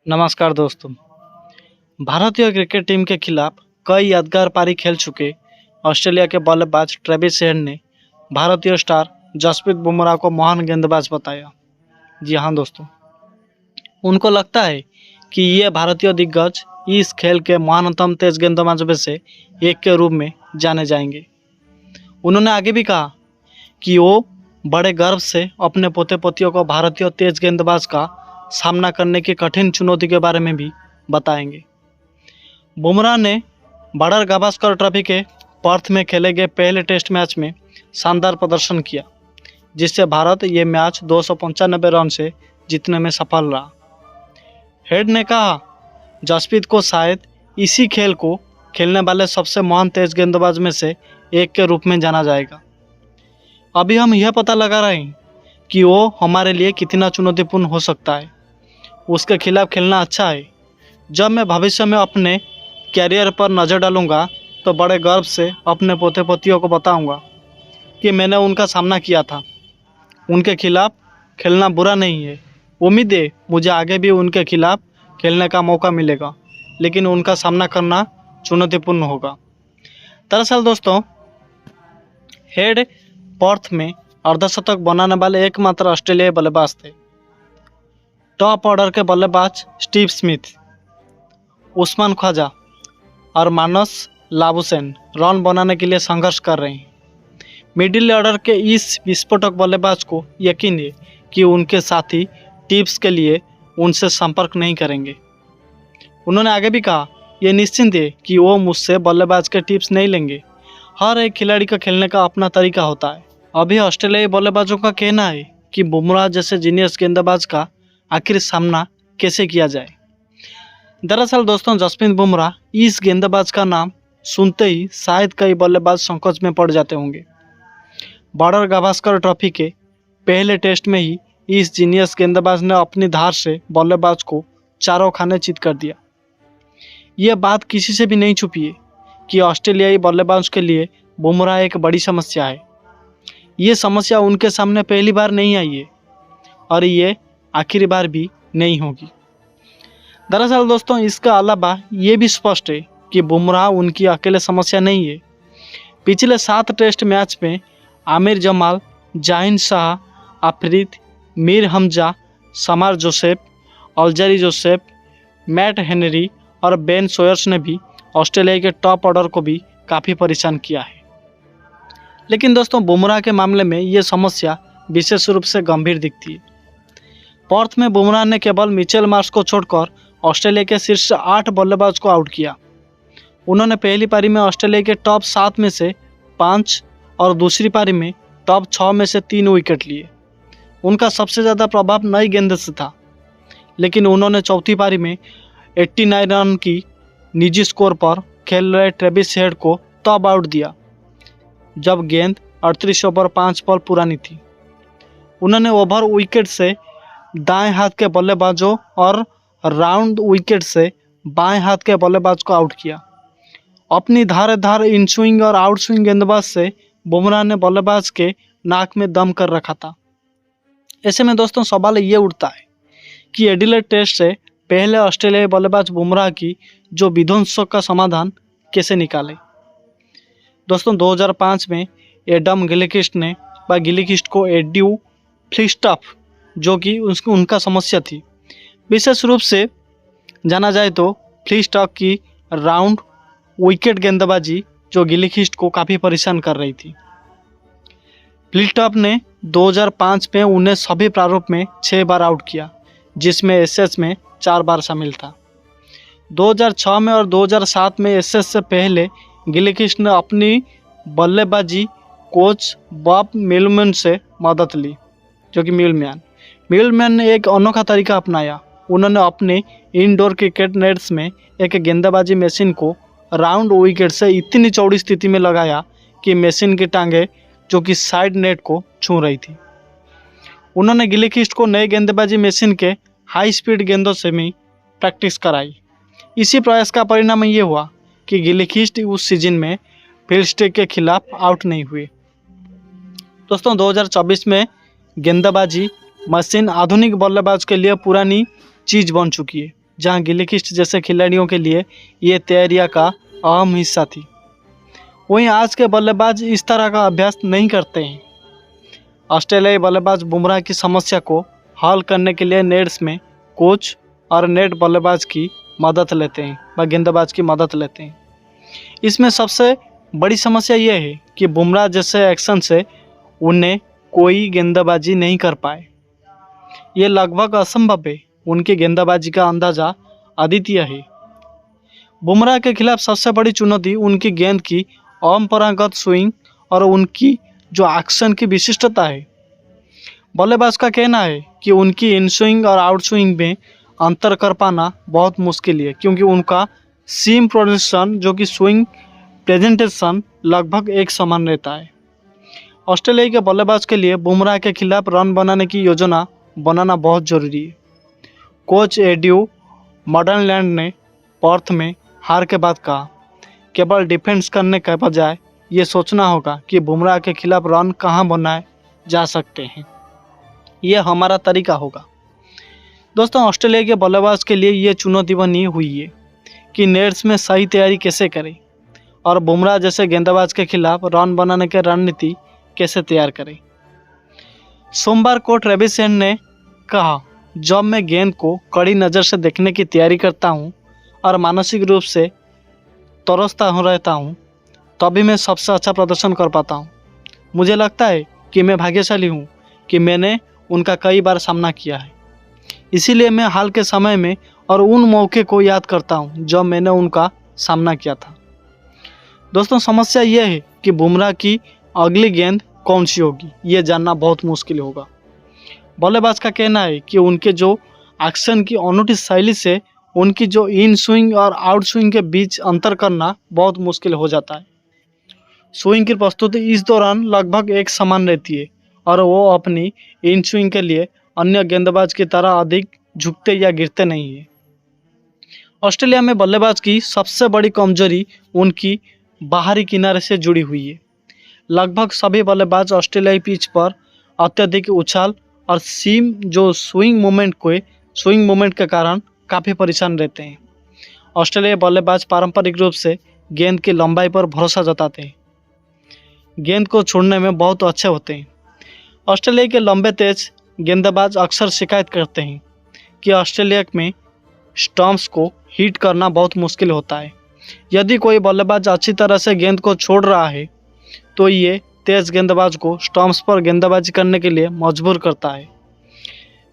नमस्कार दोस्तों। भारतीय क्रिकेट टीम के खिलाफ कई यादगार पारी खेल चुके ऑस्ट्रेलिया के बल्लेबाज ट्रेविस हेड ने भारतीय स्टार जसप्रीत बुमराह को महान गेंदबाज बताया। जी हाँ दोस्तों, उनको लगता है कि ये भारतीय दिग्गज इस खेल के महानतम तेज गेंदबाजों में से एक के रूप में जाने जाएंगे। उन्होंने आगे भी कहा कि वो बड़े गर्व से अपने पोते पोतियों को भारतीय तेज गेंदबाज का सामना करने की कठिन चुनौती के बारे में भी बताएंगे। बुमराह ने बॉर्डर गावस्कर ट्रॉफी के पर्थ में खेले गए पहले टेस्ट मैच में शानदार प्रदर्शन किया, जिससे भारत ये मैच 295 रन से जीतने में सफल रहा। हेड ने कहा, जसप्रीत को शायद इसी खेल को खेलने वाले सबसे महान तेज गेंदबाज में से एक के रूप में जाना जाएगा। अभी हम यह पता लगा रहे हैं कि वो हमारे लिए कितना चुनौतीपूर्ण हो सकता है। उसके खिलाफ खेलना अच्छा है। जब मैं भविष्य में अपने कैरियर पर नज़र डालूंगा तो बड़े गर्व से अपने पोते पोतियों को बताऊंगा कि मैंने उनका सामना किया था। उनके खिलाफ खेलना बुरा नहीं है। उम्मीद है मुझे आगे भी उनके खिलाफ खेलने का मौका मिलेगा, लेकिन उनका सामना करना चुनौतीपूर्ण होगा। दरअसल दोस्तों, हेड पर्थ में अर्धशतक बनाने वाले एकमात्र ऑस्ट्रेलियाई बल्लेबाज थे। टॉप ऑर्डर के बल्लेबाज स्टीव स्मिथ, उस्मान ख्वाजा और मानस लाबुशेन रन बनाने के लिए संघर्ष कर रहे हैं। मिडिल ऑर्डर के इस विस्फोटक बल्लेबाज को यकीन है कि उनके साथी टिप्स के लिए उनसे संपर्क नहीं करेंगे। उन्होंने आगे भी कहा, यह निश्चित है कि वो मुझसे बल्लेबाज के टिप्स नहीं लेंगे। हर एक खिलाड़ी का खेलने का अपना तरीका होता है। अभी ऑस्ट्रेलियाई बल्लेबाजों का कहना है कि बुमराह जैसे जीनियस गेंदबाज का आखिर सामना कैसे किया जाए। दरअसल दोस्तों, जसप्रीत बुमराह इस गेंदबाज का नाम सुनते ही शायद कई बल्लेबाज संकोच में पड़ जाते होंगे। बॉर्डर गावस्कर ट्रॉफी के पहले टेस्ट में ही इस जीनियस गेंदबाज ने अपनी धार से बल्लेबाज को चारों खाने चित कर दिया। यह बात किसी से भी नहीं छुपी है कि ऑस्ट्रेलियाई बल्लेबाज के लिए बुमराह एक बड़ी समस्या है। ये समस्या उनके सामने पहली बार नहीं आई है और ये आखिरी बार भी नहीं होगी। दरअसल दोस्तों, इसका अलावा ये भी स्पष्ट है कि बुमराह उनकी अकेले समस्या नहीं है। पिछले 7 टेस्ट मैच में आमिर जमाल, जाहिन शाह, आफरीद, मीर हमजा, समार Joseph, Alzarri Joseph, Matt Henry और बेन सोयर्स ने भी ऑस्ट्रेलिया के टॉप ऑर्डर को भी काफ़ी परेशान किया है। लेकिन दोस्तों, बुमराह के मामले में ये समस्या विशेष रूप से गंभीर दिखती है। पर्थ में बुमराह ने केवल मिचेल मार्श को छोड़कर ऑस्ट्रेलिया के शीर्ष 8 बल्लेबाज को आउट किया। उन्होंने पहली पारी में ऑस्ट्रेलिया के टॉप 7 में से 5 और दूसरी पारी में टॉप 6 में से 3 विकेट लिए। उनका सबसे ज़्यादा प्रभाव नई गेंद से था, लेकिन उन्होंने चौथी पारी में 89 रन की निजी स्कोर पर खेल रहे ट्रेविस हेड को तब आउट दिया जब गेंद 38 ओवर 5 बॉल पुरानी थी। उन्होंने ओवर विकेट से दाएं हाथ के बल्लेबाजों और राउंड विकेट से बाएं हाथ के बल्लेबाज को आउट किया। अपनी धारेदार इन स्विंग और आउट स्विंग गेंदबाज से बुमराह ने बल्लेबाज के नाक में दम कर रखा था। ऐसे में दोस्तों, सवाल ये उठता है कि एडिलेड टेस्ट से पहले ऑस्ट्रेलियाई बल्लेबाज बुमराह की जो विध्वंसक का समाधान कैसे निकाले। दोस्तों, 2005 में एडम गिलक्रिस्ट को एड्यू फ्लिस्टॉफ, जो कि उनका समस्या थी, विशेष रूप से जाना जाए तो फ्लिस्टॉफ की राउंड विकेट गेंदबाजी जो गिलक्रिस्ट को काफ़ी परेशान कर रही थी। फ्लिस्टॉफ ने 2005 में उन्हें सभी प्रारूप में 6 बार आउट किया, जिसमें एसएस में 4 बार शामिल था। 2006 में और 2007 में एसएस से पहले गिलक्रिस्ट ने अपनी बल्लेबाजी कोच बॉब मिलमैन से मदद ली, जो कि मिलमैन ने एक अनोखा तरीका अपनाया। उन्होंने अपने इनडोर क्रिकेट नेट्स में एक गेंदबाजी मशीन को राउंड विकेट से इतनी चौड़ी स्थिति में लगाया कि मशीन की टांगें जो कि साइड नेट को छू रही थी। उन्होंने गिलक्रिस्ट को नए गेंदबाजी मशीन के हाई स्पीड गेंदों से भी प्रैक्टिस कराई। इसी प्रयास का परिणाम ये हुआ कि गिलक्रिस्ट उस सीजन में फिलिस्टे के खिलाफ आउट नहीं हुए। दोस्तों, 2024 में गेंदबाजी मशीन आधुनिक बल्लेबाज के लिए पुरानी चीज़ बन चुकी है। जहां गिलक्रिस्ट जैसे खिलाड़ियों के लिए ये तैयारियां का अहम हिस्सा थी। वहीं आज के बल्लेबाज इस तरह का अभ्यास नहीं करते हैं। ऑस्ट्रेलियाई बल्लेबाज बुमराह की समस्या को हल करने के लिए नेट्स में कोच और नेट बल्लेबाज की मदद लेते हैं व गेंदबाज की मदद लेते हैं। इसमें सबसे बड़ी समस्या यह है कि बुमराह जैसे एक्शन से उन्हें कोई गेंदबाजी नहीं कर पाए। ये लगभग असंभव है। उनकी गेंदबाजी का अंदाज़ा अद्वितीय है। बुमराह के खिलाफ सबसे बड़ी चुनौती उनकी गेंद की अपरंपरागत स्विंग और उनकी जो एक्शन की विशिष्टता है। बल्लेबाज का कहना है कि उनकी इन स्विंग और आउट स्विंग में अंतर कर पाना बहुत मुश्किल है, क्योंकि उनका सीम प्रोजेक्शन जो कि स्विंग प्रेजेंटेशन लगभग एक समान रहता है। ऑस्ट्रेलिया के बल्लेबाज के लिए बुमराह के खिलाफ रन बनाने की योजना बनाना बहुत ज़रूरी है। कोच एड्यू मॉडर्नलैंड ने पर्थ में हार के बाद कहा, केवल डिफेंस करने के बजाय ये सोचना होगा कि बुमराह के खिलाफ रन कहाँ बनाए जा सकते हैं। ये हमारा तरीका होगा। दोस्तों, ऑस्ट्रेलिया के बल्लेबाज के लिए ये चुनौती बनी हुई है कि नेट्स में सही तैयारी कैसे करें और बुमराह जैसे गेंदबाज के खिलाफ रन बनाने की रणनीति कैसे तैयार करें। सोमवार को ट्रेविस हेड ने कहा, जब मैं गेंद को कड़ी नज़र से देखने की तैयारी करता हूं और मानसिक रूप से तरसता रहता हूं, तभी मैं सबसे अच्छा प्रदर्शन कर पाता हूं। मुझे लगता है कि मैं भाग्यशाली हूं कि मैंने उनका कई बार सामना किया है। इसीलिए मैं हाल के समय में और उन मौके को याद करता हूं जब मैंने उनका सामना किया था। दोस्तों, समस्या यह है कि बुमराह की अगली गेंद कौन सी होगी, ये जानना बहुत मुश्किल होगा। बल्लेबाज का कहना है कि उनके जो एक्शन की अनूठी शैली से उनकी जो इन स्विंग और आउट स्विंग के बीच अंतर करना बहुत मुश्किल हो जाता है। स्विंग की प्रस्तुति इस दौरान लगभग एक समान रहती है और वो अपनी इन स्विंग के लिए अन्य गेंदबाज की तरह अधिक झुकते या गिरते नहीं है। ऑस्ट्रेलिया में बल्लेबाज की सबसे बड़ी कमजोरी उनकी बाहरी किनारे से जुड़ी हुई है। लगभग सभी बल्लेबाज ऑस्ट्रेलियाई पिच पर अत्यधिक उछाल और सीम जो स्विंग मूवमेंट के कारण काफ़ी परेशान रहते हैं। ऑस्ट्रेलियाई बल्लेबाज पारंपरिक रूप से गेंद की लंबाई पर भरोसा जताते हैं, गेंद को छोड़ने में बहुत अच्छे होते हैं। ऑस्ट्रेलिया के लंबे तेज गेंदबाज अक्सर शिकायत करते हैं कि ऑस्ट्रेलिया में स्टंप्स को हिट करना बहुत मुश्किल होता है। यदि कोई बल्लेबाज अच्छी तरह से गेंद को छोड़ रहा है तो ये तेज गेंदबाज को स्टंप्स पर गेंदबाजी करने के लिए मजबूर करता है,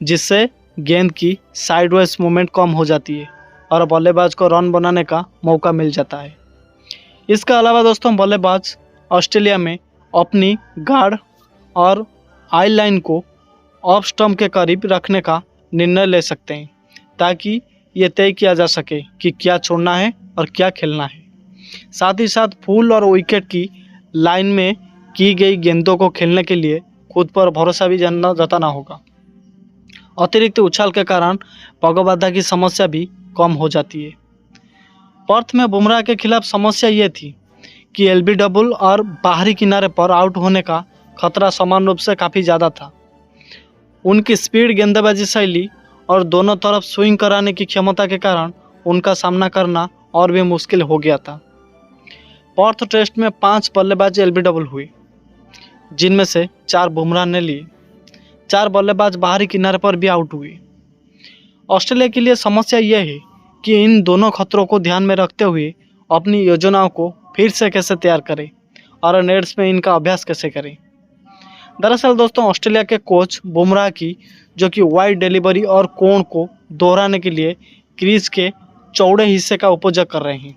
जिससे गेंद की साइडवेज मूवमेंट कम हो जाती है और बल्लेबाज को रन बनाने का मौका मिल जाता है। इसके अलावा दोस्तों, बल्लेबाज ऑस्ट्रेलिया में अपनी गार्ड और आई लाइन को ऑफ स्टंप के करीब रखने का निर्णय ले सकते हैं, ताकि ये तय किया जा सके कि क्या छोड़ना है और क्या खेलना है। साथ ही साथ फुल और विकेट की लाइन में की गई गेंदों को खेलने के लिए खुद पर भरोसा भी जताना होगा। अतिरिक्त उछाल के कारण पगबाधा की समस्या भी कम हो जाती है। पर्थ में बुमराह के खिलाफ समस्या ये थी कि एलबीडब्ल्यू और बाहरी किनारे पर आउट होने का खतरा समान रूप से काफ़ी ज़्यादा था। उनकी स्पीड गेंदबाजी शैली और दोनों तरफ स्विंग कराने की क्षमता के कारण उनका सामना करना और भी मुश्किल हो गया था। पर्थ टेस्ट में 5 बल्लेबाज एलबीडब्ल्यू हुए, जिनमें से 4 बुमराह ने लिए। 4 बल्लेबाज बाहरी किनारे पर भी आउट हुए। ऑस्ट्रेलिया के लिए समस्या यह है कि इन दोनों खतरों को ध्यान में रखते हुए अपनी योजनाओं को फिर से कैसे तैयार करें और नेट्स में इनका अभ्यास कैसे करें। दरअसल दोस्तों, ऑस्ट्रेलिया के कोच बुमराह की जो कि वाइड डिलीवरी और कोण को दोहराने के लिए क्रीज के चौड़े हिस्से का उपयोग कर रहे हैं,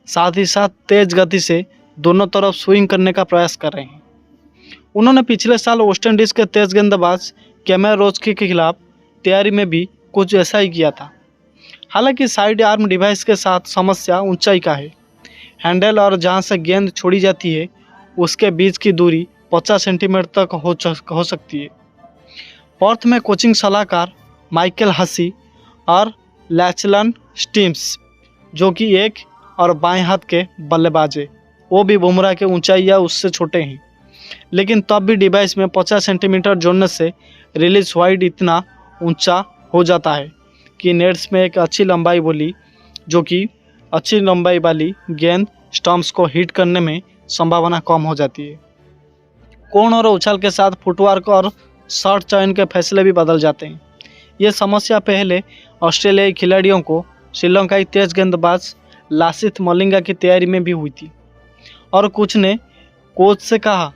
साथ ही साथ तेज गति से दोनों तरफ स्विंग करने का प्रयास कर रहे हैं। उन्होंने पिछले साल वेस्ट इंडीज़ के तेज गेंदबाज कैमेरन रोच के खिलाफ तैयारी में भी कुछ ऐसा ही किया था। हालांकि साइड आर्म डिवाइस के साथ समस्या ऊंचाई का है। हैंडल और जहां से गेंद छोड़ी जाती है उसके बीच की दूरी 50 सेंटीमीटर तक हो सकती है। पर्थ में कोचिंग सलाहकार माइकल हसी और लैचलन स्टीम्स, जो कि एक और बाएं हाथ के बल्लेबाज है, वो भी बुमराह के ऊंचाई या उससे छोटे हैं, लेकिन तब भी डिवाइस में 50 सेंटीमीटर जोड़ने से रिलीज वाइड इतना ऊंचा हो जाता है कि नेट्स में एक अच्छी लंबाई वाली गेंद स्टंप्स को हिट करने में संभावना कम हो जाती है। कोण और उछाल के साथ फुटवर्क और शॉट चयन के फैसले भी बदल जाते हैं। ये समस्या पहले ऑस्ट्रेलियाई खिलाड़ियों को श्रीलंकाई तेज गेंदबाज लासिथ मलिंगा की तैयारी में भी हुई थी, और कुछ ने कोच से कहा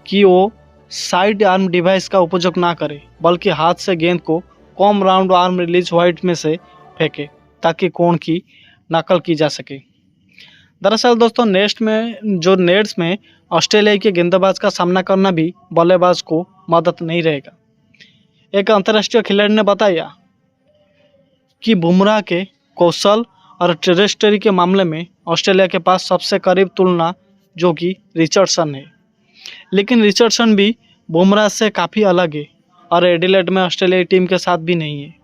कि वो साइड आर्म डिवाइस का उपयोग ना करे, बल्कि हाथ से गेंद को come round arm release wide में से फेंके ताकि कोण की नकल की जा सके। दरअसल दोस्तों, नेट्स में ऑस्ट्रेलिया के गेंदबाज का सामना करना भी बल्लेबाज को मदद नहीं रहेगा। एक अंतर्राष्ट्रीय खिलाड़ी ने बताया कि बुमराह के कौशल और ट्रेजेक्टरी के मामले में ऑस्ट्रेलिया के पास सबसे करीब तुलना जो कि रिचर्डसन है, लेकिन रिचर्डसन भी बुमराह से काफ़ी अलग है और एडिलेड में ऑस्ट्रेलियाई टीम के साथ भी नहीं है।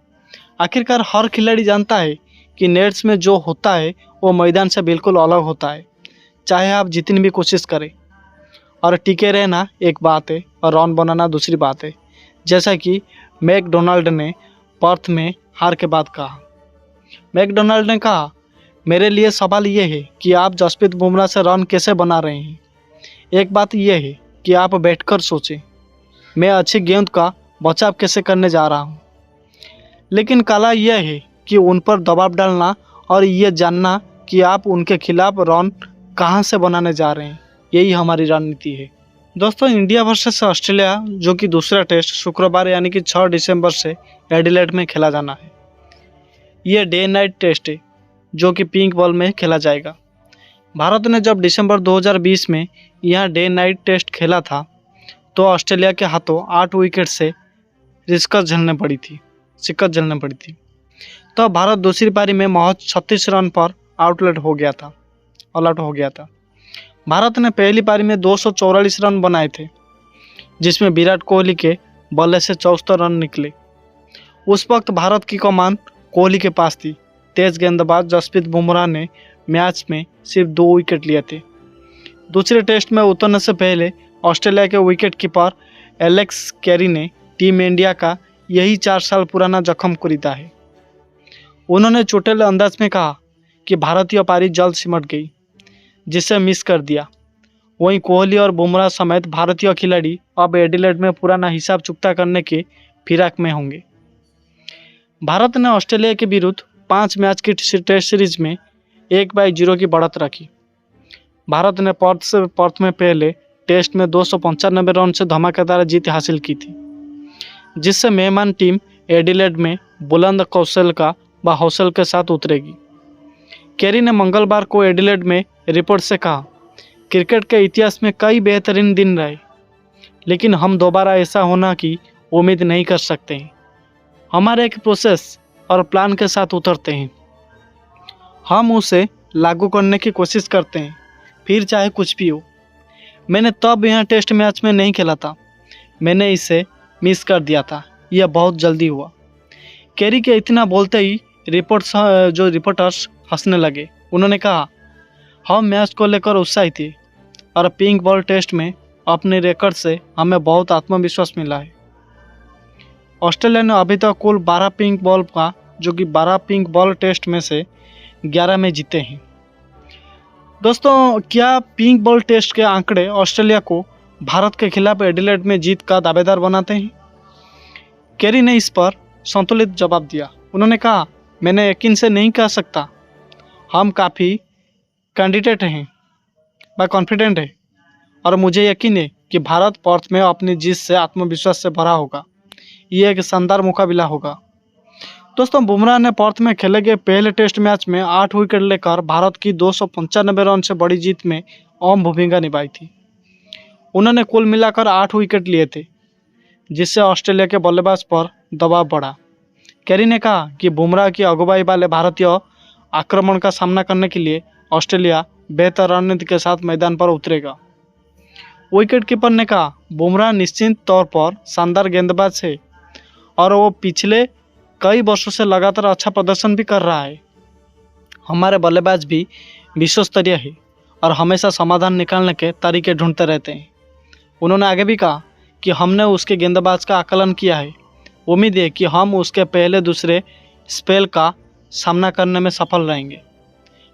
आखिरकार हर खिलाड़ी जानता है कि नेट्स में जो होता है वो मैदान से बिल्कुल अलग होता है, चाहे आप जितनी भी कोशिश करें। और टिके रहना एक बात है और रन बनाना दूसरी बात है, जैसा कि मैकडोनाल्ड ने पर्थ में हार के बाद कहा। मैकडोनाल्ड ने कहा, मेरे लिए सवाल ये है कि आप जसप्रीत बुमराह से रन कैसे बना रहे हैं। एक बात यह है कि आप बैठकर सोचें, मैं अच्छी गेंद का बचाव कैसे करने जा रहा हूँ। लेकिन कला यह है कि उन पर दबाव डालना और ये जानना कि आप उनके खिलाफ रन कहाँ से बनाने जा रहे हैं, यही हमारी रणनीति है। दोस्तों, इंडिया वर्सेस ऑस्ट्रेलिया जो कि दूसरा टेस्ट शुक्रवार यानी कि 6 दिसंबर से एडिलेड में खेला जाना है। ये डे नाइट टेस्ट है जो कि पिंक बॉल में खेला जाएगा। भारत ने जब दिसंबर 2020 में यहाँ डे नाइट टेस्ट खेला था तो ऑस्ट्रेलिया के हाथों 8 विकेट से शिकस्त झेलनी पड़ी थी। तो भारत दूसरी पारी में महज 36 रन पर ऑल आउट हो गया था। भारत ने पहली पारी में 244 रन बनाए थे, जिसमें विराट कोहली के बल्ले से 74 रन निकले। उस वक्त भारत की कमान कोहली के पास थी। तेज गेंदबाज जसप्रीत बुमराह ने मैच में सिर्फ 2 विकेट लिए थे। दूसरे टेस्ट में उतरने से पहले ऑस्ट्रेलिया के विकेट कीपर एलेक्स कैरी ने टीम इंडिया का यही 4 साल पुराना जख्म खरीदा है। उन्होंने चोटिल अंदाज में कहा कि भारतीय पारी जल्द सिमट गई, जिसे मिस कर दिया। वहीं कोहली और बुमराह समेत भारतीय खिलाड़ी अब एडिलेड में पुराना हिसाब चुकता करने के फिराक में होंगे। भारत ने ऑस्ट्रेलिया के विरुद्ध 5 मैच की टेस्ट सीरीज में 1-0 की बढ़त रखी। भारत ने पर्थ में पहले टेस्ट में 295 रन से धमाकेदार जीत हासिल की थी, जिससे मेहमान टीम एडिलेड में बुलंद हौसले के साथ उतरेगी। कैरी ने मंगलवार को एडिलेड में रिपोर्ट से कहा, क्रिकेट के इतिहास में कई बेहतरीन दिन रहे, लेकिन हम दोबारा ऐसा होना की उम्मीद नहीं कर सकते हैं। हमारे एक प्रोसेस और प्लान के साथ उतरते हैं, हम उसे लागू करने की कोशिश करते हैं, फिर चाहे कुछ भी हो। मैंने तब यहाँ टेस्ट मैच में नहीं खेला था, मैंने इसे मिस कर दिया था, यह बहुत जल्दी हुआ। कैरी के इतना बोलते ही रिपोर्टर्स हंसने लगे। उन्होंने कहा, हम मैच को लेकर उत्साहित थे और पिंक बॉल टेस्ट में अपने रिकॉर्ड से हमें बहुत आत्मविश्वास मिला है। ऑस्ट्रेलिया ने अभी तक कुल 12 पिंक बॉल टेस्ट में से 11 में जीते हैं। दोस्तों, क्या पिंक बॉल टेस्ट के आंकड़े ऑस्ट्रेलिया को भारत के खिलाफ एडिलेड में जीत का दावेदार बनाते हैं? कैरी ने इस पर संतुलित जवाब दिया। उन्होंने कहा, मैंने यकीन से नहीं कह सकता, हम काफ़ी कॉन्फिडेंट हैं और मुझे यकीन है कि भारत पर्थ में अपनी जीत से आत्मविश्वास से भरा होगा। ये एक शानदार मुकाबला होगा। दोस्तों, बुमराह ने पर्थ में खेले गए पहले टेस्ट मैच में 8 विकेट लेकर भारत की 295 रन से बड़ी जीत में अहम भूमिका निभाई थी। उन्होंने कुल मिलाकर 8 विकेट लिए थे, जिससे ऑस्ट्रेलिया के बल्लेबाज पर दबाव बढ़ा। कैरी ने कहा कि बुमराह की अगुवाई वाले भारतीय आक्रमण का सामना करने के लिए ऑस्ट्रेलिया बेहतर रणनीति के साथ मैदान पर उतरेगा। विकेट कीपर ने कहा, बुमराह निश्चित तौर पर शानदार गेंदबाज है और वो पिछले कई वर्षों से लगातार अच्छा प्रदर्शन भी कर रहा है। हमारे बल्लेबाज भी विश्व स्तरीय है और हमेशा समाधान निकालने के तरीके ढूंढते रहते हैं। उन्होंने आगे भी कहा कि हमने उसके गेंदबाज का आकलन किया है। उम्मीद है कि हम उसके पहले दूसरे स्पेल का सामना करने में सफल रहेंगे।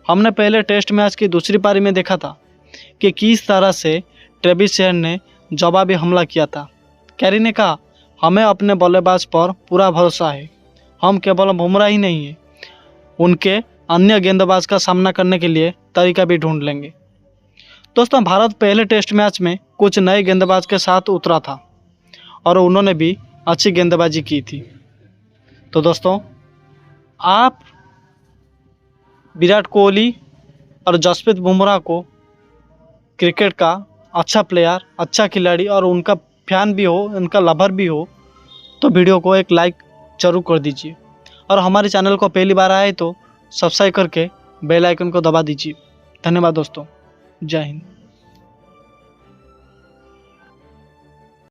हमने पहले टेस्ट मैच की दूसरी पारी में देखा था कि किस तरह से ट्रेविस हेड ने जवाबी हमला किया था। कैरी ने कहा, हमें अपने बल्लेबाज पर पूरा भरोसा है। हम केवल बुमराह ही नहीं है, उनके अन्य गेंदबाज का सामना करने के लिए तरीका भी ढूंढ लेंगे। दोस्तों, भारत पहले टेस्ट मैच में कुछ नए गेंदबाज के साथ उतरा था और उन्होंने भी अच्छी गेंदबाजी की थी। तो दोस्तों, आप विराट कोहली और जसप्रीत बुमराह को क्रिकेट का अच्छा प्लेयर, अच्छा खिलाड़ी और उनका फैन भी हो, उनका लवर भी हो, तो वीडियो को एक लाइक जरूर कर दीजिए और हमारे चैनल को पहली बार आए तो सब्सक्राइब करके बेल आइकन को दबा दीजिए। धन्यवाद दोस्तों। जय हिंद।